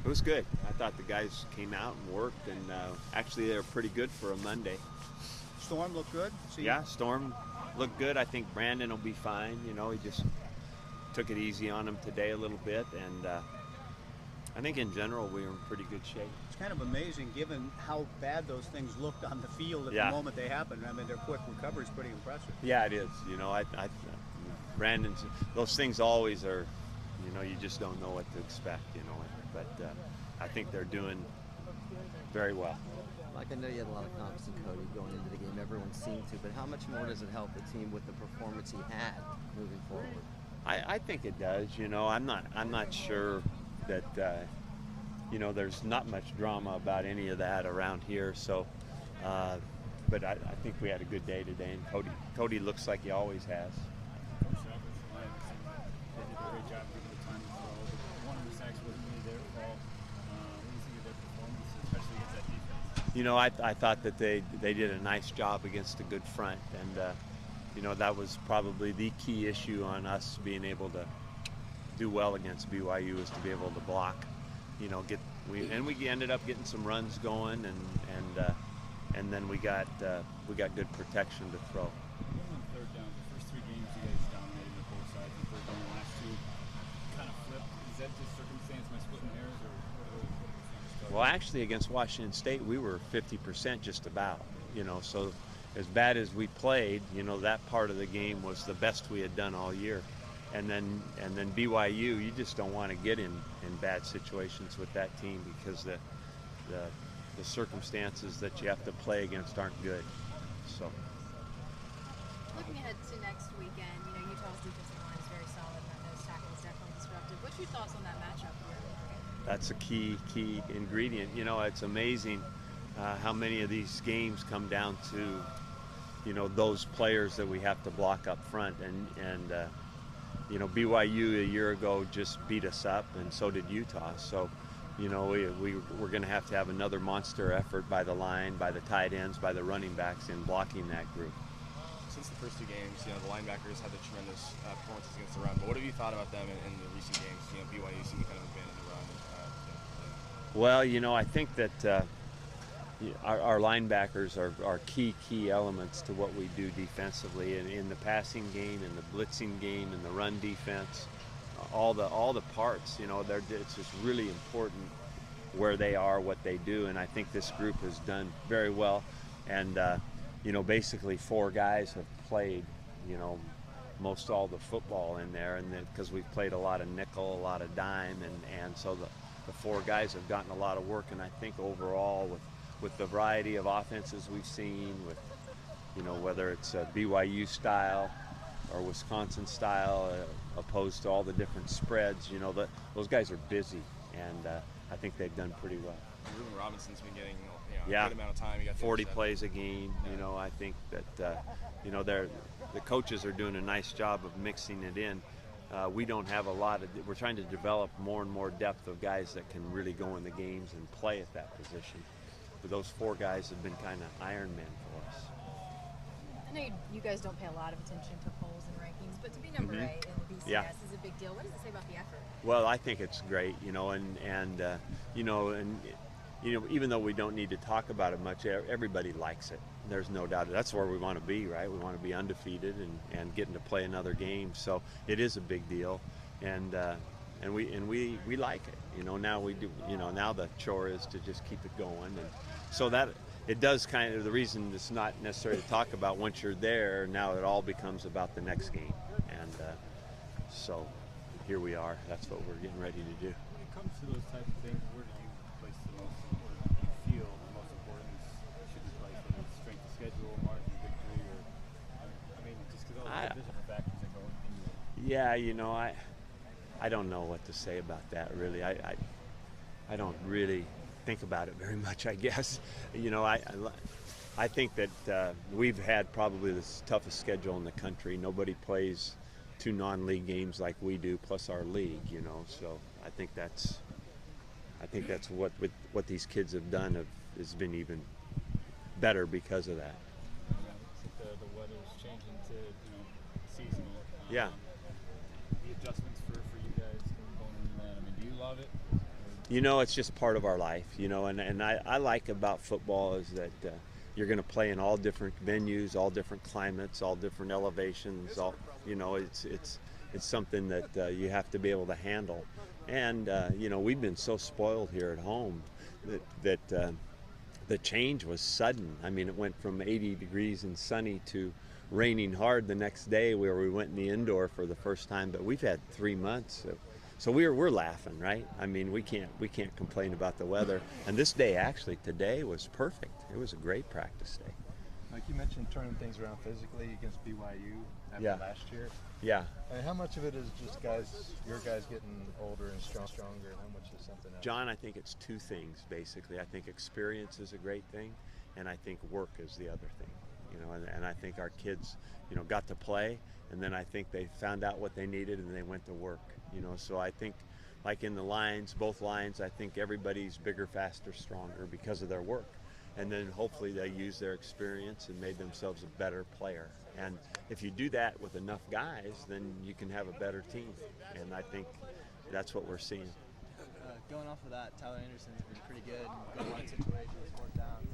It was good. I thought the guys came out and worked, and actually they were pretty good for a Monday. Storm looked good. Yeah, Storm looked good. I think Brandon will be fine. You know, he just took it easy on him today a little bit, and I think in general we were in pretty good shape. It's kind of amazing given how bad those things looked on the field at Yeah. the moment they happened. I mean, their quick recovery is pretty impressive. Yeah, it is. You know, Brandon's, those things always are, you know, you just don't know what to expect, you know. But I think they're doing very well. Mike, I know you had a lot of confidence in Cody going into the game. Everyone seemed to, but how much more does it help the team with the performance he had moving forward? I think it does. You know, I'm not sure that you know, there's not much drama about any of that around here. So, but I think we had a good day today, and Cody looks like he always has. They did a great job giving the time to throw. But one of the sacks wasn't really their fault. What do you think of their performance, especially against that defense? You know, I thought that they did a nice job against a good front, and you know, that was probably the key issue on us being able to do well against BYU is to be able to block. You know, we ended up getting some runs going, and then we got good protection to throw. On third down, the first 3 games you guys dominated the both sides. The third down, the last 2 kind of flipped. Is that just circumstance, my splitting hairs, or what? Well, actually, against Washington State, we were 50% just about. You know, so as bad as we played, you know, that part of the game was the best we had done all year. And then BYU, you just don't want to get in bad situations with that team because the circumstances that you have to play against aren't good. So. Looking ahead to next weekend, you know, Utah's defensive line is very solid, and that nose tackle is definitely disruptive. What's your thoughts on that matchup here? That's a key ingredient. You know, it's amazing how many of these games come down to, you know, those players that we have to block up front, and you know, BYU a year ago just beat us up, and so did Utah. So, you know, we're going to have another monster effort by the line, by the tight ends, by the running backs in blocking that group. Since the first 2 games, you know, the linebackers had the tremendous performances against the run. But what have you thought about them in the recent games? You know, BYU seemed to kind of abandon the run. Well, you know, I think that our linebackers are key elements to what we do defensively, and in the passing game, in the blitzing game, in the run defense, all the parts. You know, it's just really important where they are, what they do, and I think this group has done very well. And you know, basically 4 guys have played, you know, most all the football in there, and because we've played a lot of nickel, a lot of dime, and so the 4 guys have gotten a lot of work. And I think overall with the variety of offenses we've seen, with, you know, whether it's a BYU style or Wisconsin style, opposed to all the different spreads, you know, those guys are busy, and I think they've done pretty well. Ruben Robinson's been getting, a Yeah. good amount of time. He got 40 plays a game. You know, I think that you know, the coaches are doing a nice job of mixing it in. We don't have a lot of. We're trying to develop more and more depth of guys that can really go in the games and play at that position. But those 4 guys have been kind of Iron Men for us. I know you guys don't pay a lot of attention to polls and rankings, but to be number 8 in the BCS Yeah. is a big deal. What does it say about the effort? Well, I think it's great, you know, and you know, even though we don't need to talk about it much, everybody likes it. There's no doubt. That's where we want to be, right? We want to be undefeated and getting to play another game. So it is a big deal, and we like it. You know, now we do. You know, now the chore is to just keep it going, and so that it does kind of, the reason it's not necessarily to talk about once you're there. Now it all becomes about the next game, and so here we are. That's what we're getting ready to do. When it comes to those types of things, where do you place the most important? Do you feel the most importance should be placed, whether it's strength of schedule, margin of victory, or I mean, just because all the different factors that go into it. Yeah, you know, I don't know what to say about that, really. I don't really think about it very much, I guess. You know, I think that we've had probably the toughest schedule in the country. Nobody plays 2 non-league games like we do, plus our league, you know. So I think that's what these kids have done has been even better because of that. The weather's changing to, you know, seasonal. Yeah. The adjustments for you guys going into that. I mean, do you love it? Or You know, it's just part of our life, you know, and I like about football is that you're going to play in all different venues, all different climates, all different elevations, all, you know, it's something that you have to be able to handle. And, you know, we've been so spoiled here at home that the change was sudden. I mean, it went from 80 degrees and sunny to raining hard the next day where we went in the indoor for the first time, but we've had 3 months so we're laughing, right? I mean, we can't complain about the weather. And this day, actually, today was perfect. It was a great practice day. Like you mentioned, turning things around physically against BYU after Yeah. last year. Yeah. And how much of it is just your guys getting older and stronger, and how much is something else? John, I think it's two things, basically. I think experience is a great thing, and I think work is the other thing. You know, and I think our kids, you know, got to play, and then I think they found out what they needed and they went to work. You know, so I think, like in the lines, both lines, I think everybody's bigger, faster, stronger because of their work. And then hopefully they use their experience and made themselves a better player. And if you do that with enough guys, then you can have a better team. And I think that's what we're seeing. Going off of that, Tyler Anderson's been pretty good in goal line situations, fourth down.